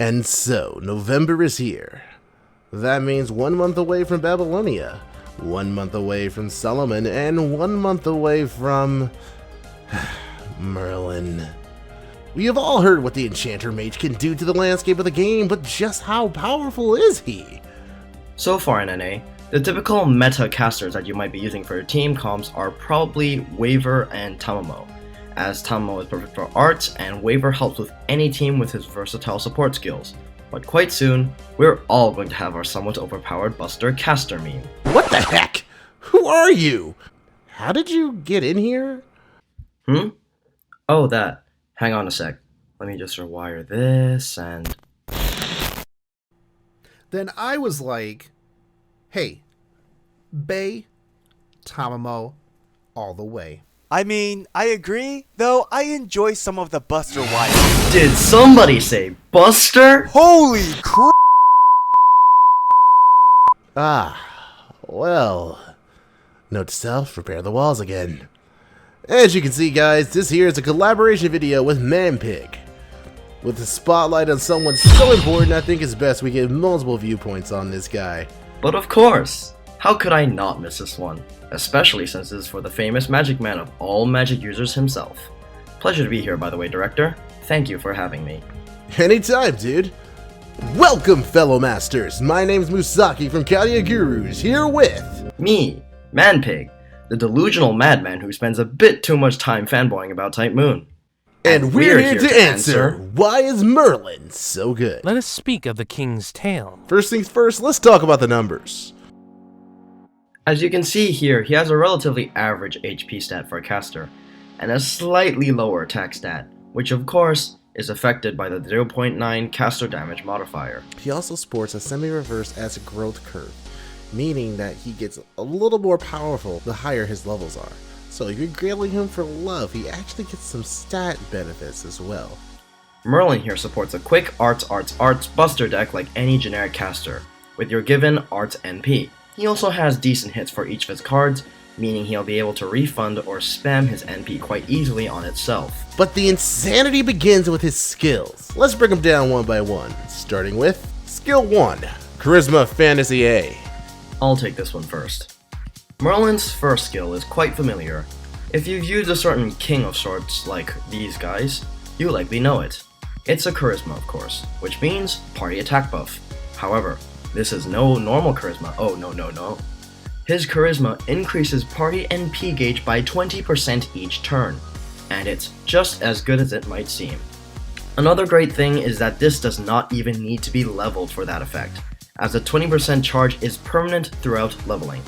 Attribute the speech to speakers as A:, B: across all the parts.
A: And so, November is here. That means 1 month away from Babylonia, 1 month away from Solomon, and 1 month away from... Merlin. We have all heard what the Enchanter Mage can do to the landscape of the game, but just how powerful is he?
B: So far in NA, the typical meta casters that you might be using for your team comps are probably Waver and Tamamo, as Tamamo is perfect for art and Waver helps with any team with his versatile support skills. But quite soon, we're all going to have our somewhat overpowered Buster caster meme.
A: What the heck? Who are you? How did you get in here?
B: Oh, that. Hang on a sec. Let me just rewire this and...
C: Then I was like, hey, Bay, Tamamo, all the way.
D: I mean, I agree, though I enjoy some of the Buster wires.
B: Did somebody say Buster?
D: Holy crap!
A: Well, note to self, prepare the walls again. As you can see guys, this here is a collaboration video with Manpig. With the spotlight on someone so important, I think it's best we give multiple viewpoints on this guy.
B: But of course! How could I not miss this one? Especially since it's for the famous magic man of all magic users himself. Pleasure to be here by the way, director. Thank you for having me.
A: Anytime, dude. Welcome, fellow masters. My name's Musaki from Chaldea Gurus, here with...
B: Me, Manpig, the delusional madman who spends a bit too much time fanboying about Type Moon.
A: And we're here to answer, why is Merlin so good?
E: Let us speak of the king's tale.
A: First things first, let's talk about the numbers.
B: As you can see here, he has a relatively average HP stat for a caster, and a slightly lower attack stat, which of course is affected by the 0.9 caster damage modifier.
A: He also sports a semi-reverse acid growth curve, meaning that he gets a little more powerful the higher his levels are. So if you're grilling him for love, he actually gets some stat benefits as well.
B: Merlin here supports a quick arts buster deck like any generic caster, with your given arts NP. He also has decent hits for each of his cards, meaning he'll be able to refund or spam his NP quite easily on itself.
A: But the insanity begins with his skills. Let's break them down one by one, starting with Skill 1, Charisma Fantasy A.
B: I'll take this one first. Merlin's first skill is quite familiar. If you've used a certain king of sorts like these guys, you likely know it. It's a charisma, of course, which means party attack buff. However, this is no normal charisma. Oh, no. His charisma increases party NP gauge by 20% each turn, and it's just as good as it might seem. Another great thing is that this does not even need to be leveled for that effect, as the 20% charge is permanent throughout leveling.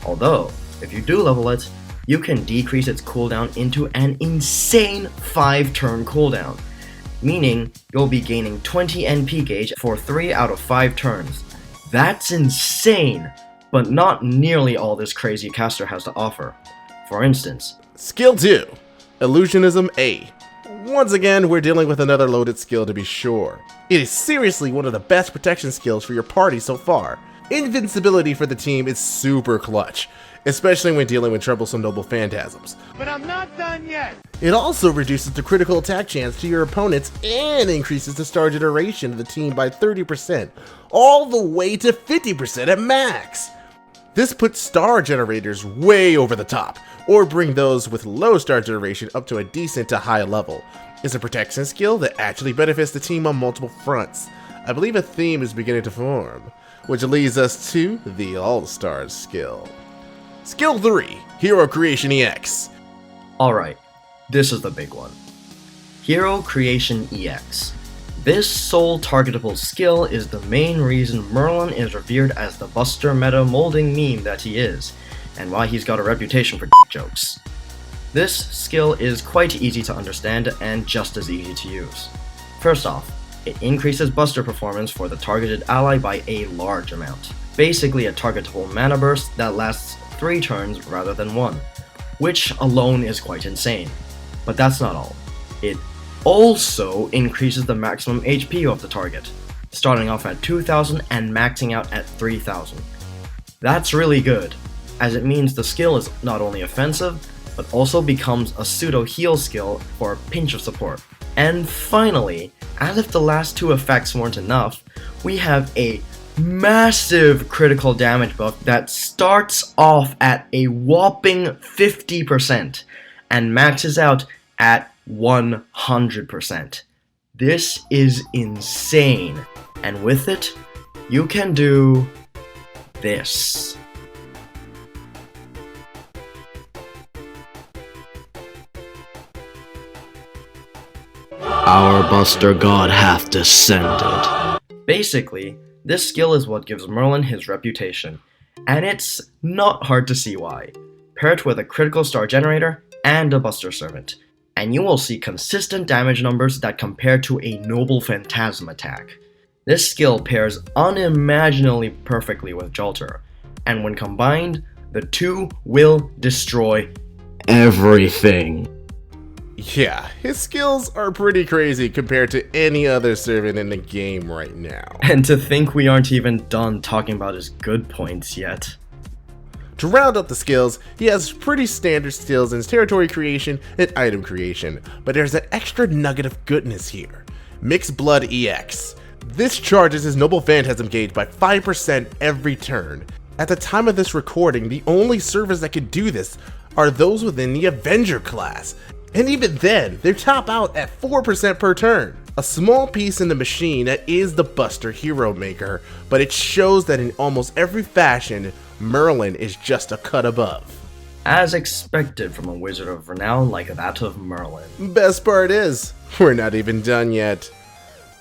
B: Although, if you do level it, you can decrease its cooldown into an insane 5-turn cooldown, meaning you'll be gaining 20 NP gauge for 3 out of 5 turns. That's insane, but not nearly all this crazy caster has to offer. For instance,
A: Skill 2, Illusionism A. Once again, we're dealing with another loaded skill to be sure. It is seriously one of the best protection skills for your party so far. Invincibility for the team is super clutch, especially when dealing with troublesome noble phantasms.
F: But I'm not done yet!
A: It also reduces the critical attack chance to your opponents and increases the star generation of the team by 30%, all the way to 50% at max. This puts star generators way over the top, or bring those with low star generation up to a decent to high level. It's a protection skill that actually benefits the team on multiple fronts. I believe a theme is beginning to form, which leads us to the All-Stars skill. Skill 3, Hero Creation EX.
B: alright, this is the big one. Hero Creation EX. This sole targetable skill is the main reason Merlin is revered as the Buster meta molding meme that he is, and why he's got a reputation for jokes. This skill is quite easy to understand and just as easy to use. First off, it increases Buster performance for the targeted ally by a large amount. Basically a targetable mana burst that lasts 3 turns rather than 1, which alone is quite insane. But that's not all. It also increases the maximum HP of the target, starting off at 2,000 and maxing out at 3,000. That's really good, as it means the skill is not only offensive, but also becomes a pseudo heal skill for a pinch of support. And finally, As if the last two effects weren't enough, we have a massive critical damage buff that starts off at a whopping 50% and maxes out at 100%. This is insane, and with it, you can do this. Our Buster God hath descended. Basically, this skill is what gives Merlin his reputation, and it's not hard to see why. Pair it with a critical star generator and a Buster Servant, and you will see consistent damage numbers that compare to a noble Phantasm attack. This skill pairs unimaginably perfectly with Jalter, and when combined, the two will destroy everything.
A: Yeah, his skills are pretty crazy compared to any other servant in the game right now.
B: And to think we aren't even done talking about his good points yet.
A: To round up the skills, he has pretty standard skills in his territory creation and item creation, but there's an extra nugget of goodness here. Mixed Blood EX. This charges his Noble Phantasm gauge by 5% every turn. At the time of this recording, the only servers that could do this are those within the Avenger class, and even then, they top out at 4% per turn. A small piece in the machine that is the Buster Hero Maker, but it shows that in almost every fashion, Merlin is just a cut above.
B: As expected from a wizard of renown like that of Merlin.
A: Best part is, we're not even done yet.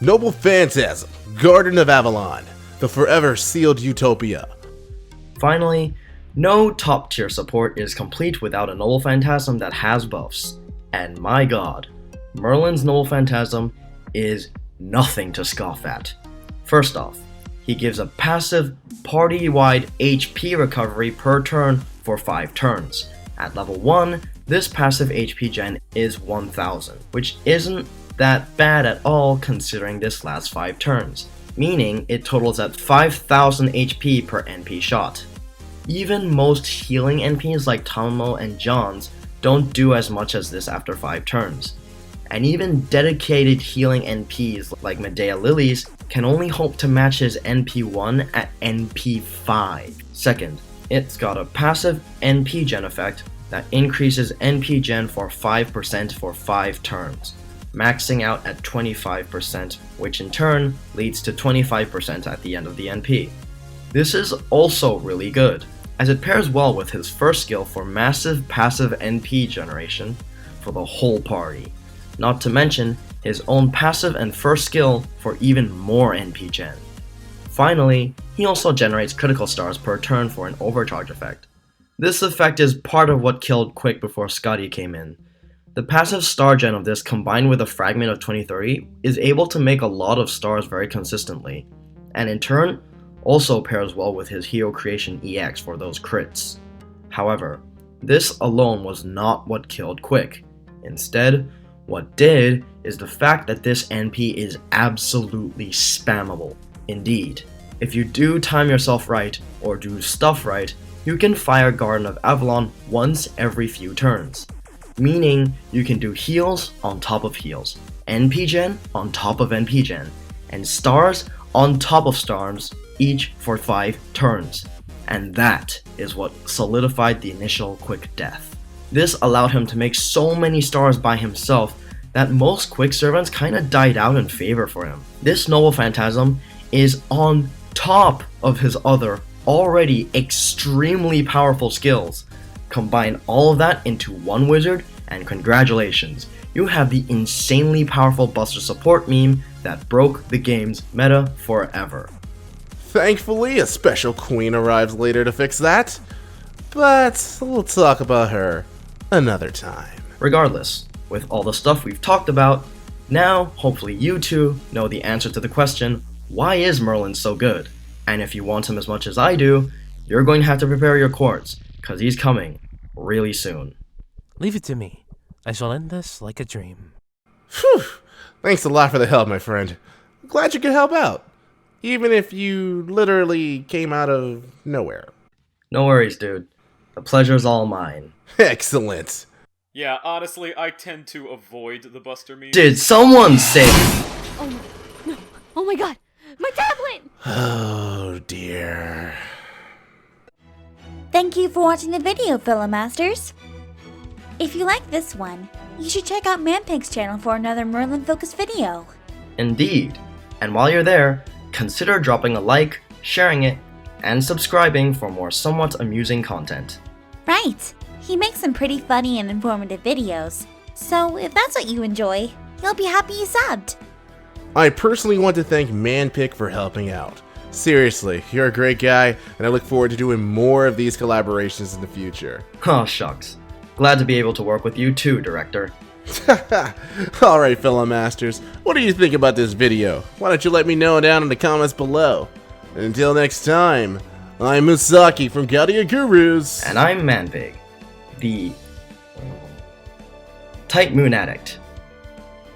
A: Noble Phantasm, Garden of Avalon, the forever sealed utopia.
B: Finally, no top tier support is complete without a Noble Phantasm that has buffs. And my god, Merlin's Noble Phantasm is nothing to scoff at. First off, he gives a passive party-wide HP recovery per turn for 5 turns. At level 1, this passive HP gen is 1000, which isn't that bad at all considering this lasts 5 turns, meaning it totals at 5000 HP per NP shot. Even most healing NPs like Tamamo and John's don't do as much as this after 5 turns. And even dedicated healing NPs like Medea Lilies can only hope to match his NP1 at NP5. Second, it's got a passive NP gen effect that increases NP gen for 5% for 5 turns, maxing out at 25%, which in turn leads to 25% at the end of the NP. This is also really good, as it pairs well with his first skill for massive passive NP generation for the whole party, not to mention his own passive and first skill for even more NP gen. Finally, he also generates critical stars per turn for an overcharge effect. This effect is part of what killed Quick before Scotty came in. The passive star gen of this combined with a fragment of 2030 is able to make a lot of stars very consistently, and in turn, also pairs well with his Hero Creation EX for those crits. However, this alone was not what killed Quick. Instead, what did is the fact that this NP is absolutely spammable. Indeed, if you do time yourself right or do stuff right, you can fire Garden of Avalon once every few turns. Meaning you can do heals on top of heals, NP gen on top of NP gen, and stars on top of stars, each for 5 turns. And that is what solidified the initial Quick death. This allowed him to make so many stars by himself that most Quick servants kinda died out in favor for him. This Noble Phantasm is on top of his other, already extremely powerful skills. Combine all of that into one wizard, and congratulations, you have the insanely powerful Buster support meme that broke the game's meta forever.
A: Thankfully, a special queen arrives later to fix that, but we'll talk about her another time.
B: Regardless, with all the stuff we've talked about, now hopefully you two know the answer to the question, why is Merlin so good? And if you want him as much as I do, you're going to have to prepare your Quartz, cause he's coming really soon.
E: Leave it to me. I shall end this like a dream.
A: Phew! Thanks a lot for the help, my friend. I'm glad you could help out, even if you literally came out of nowhere.
B: No worries, dude. The pleasure's all mine.
A: Excellent.
F: Yeah, honestly, I tend to avoid the Buster meme.
B: Did someone say
F: Oh, no. Oh my god! My tablet!
A: Oh dear.
G: Thank you for watching the video, fellow masters. If you like this one, you should check out Manpig's channel for another Merlin-focused video.
B: Indeed. And while you're there, consider dropping a like, sharing it, and subscribing for more somewhat amusing content.
G: Right, he makes some pretty funny and informative videos, so if that's what you enjoy, you'll be happy you subbed.
A: I personally want to thank Manpig for helping out. Seriously, you're a great guy, and I look forward to doing more of these collaborations in the future.
B: Oh shucks. Glad to be able to work with you too, Director.
A: Alright, fellow masters, what do you think about this video? Why don't you let me know down in the comments below? And until next time, I'm Musaki from Chaldea Gurus.
B: And I'm Manpig, the Tight Moon Addict.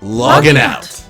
A: Logging out.